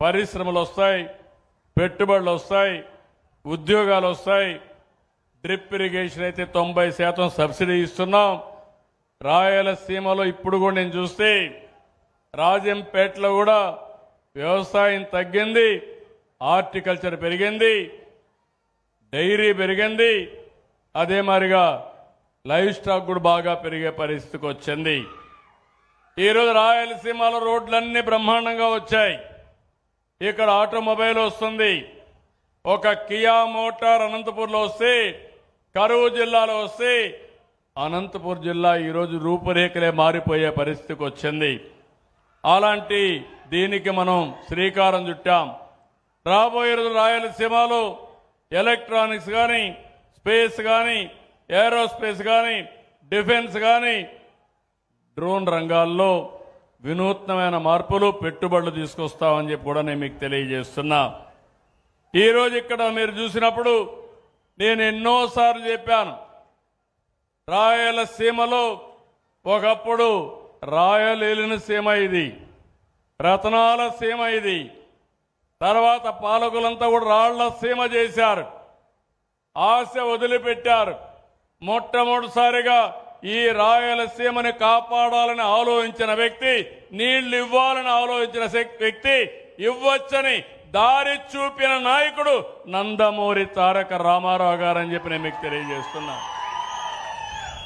పరిశ్రమలు వస్తాయి, పెట్టుబడులు వస్తాయి, ఉద్యోగాలు వస్తాయి. డ్రిప్ ఇరిగేషన్ అయితే 90% సబ్సిడీ ఇస్తున్నాం. రాయలసీమలో ఇప్పుడు కూడా నేను చూస్తే రాజంపేటలో కూడా వ్యవసాయం తగ్గింది, హార్టికల్చర్ పెరిగింది, డైరీ పెరిగింది, అదే మాదిరిగా లైవ్ స్టాక్ కూడా బాగా పెరిగే పరిస్థితికి వచ్చింది. ఈరోజు రాయలసీమలో రోడ్లన్నీ బ్రహ్మాండంగా వచ్చాయి. ఇక్కడ ఆటోమొబైల్ వస్తుంది. ఒక కియా మోటార్ అనంతపూర్లో వస్తే, కరూరు జిల్లాలో వస్తే, అనంతపూర్ జిల్లా ఈరోజు రూపురేఖలే మారిపోయే పరిస్థితికి వచ్చింది. అలాంటి దీనికి మనం శ్రీకారం చుట్టాం. రాబోయే రోజు రాయలసీమలో ఎలక్ట్రానిక్స్ కానీ, స్పేస్ కానీ, ఏరోస్పేస్ కానీ, డిఫెన్స్ కానీ, డ్రోన్ రంగాల్లో వినూత్నమైన మార్పులు, పెట్టుబడులు తీసుకొస్తామని చెప్పి కూడా నేను మీకు తెలియజేస్తున్నా. ఈరోజు ఇక్కడ మీరు చూసినప్పుడు నేను ఎన్నోసార్లు చెప్పాను, రాయలసీమలో ఒకప్పుడు రాయలేలిన సీమ ఇది, రతనాల సీమ ఇది. తర్వాత పాలకులంతా కూడా రాళ్ల సీమ చేశారు, ఆశ వదిలిపెట్టారు. మొట్టమొదటిసారిగా ఈ రాయలసీమని కాపాడాలని ఆలోచించిన వ్యక్తి, నీళ్లు ఇవ్వాలని ఆలోచించిన వ్యక్తి, ఇవ్వచ్చని దారి చూపిన నాయకుడు నందమూరి తారక రామారావు గారని చెప్పి నేను మీకు తెలియజేస్తున్నా.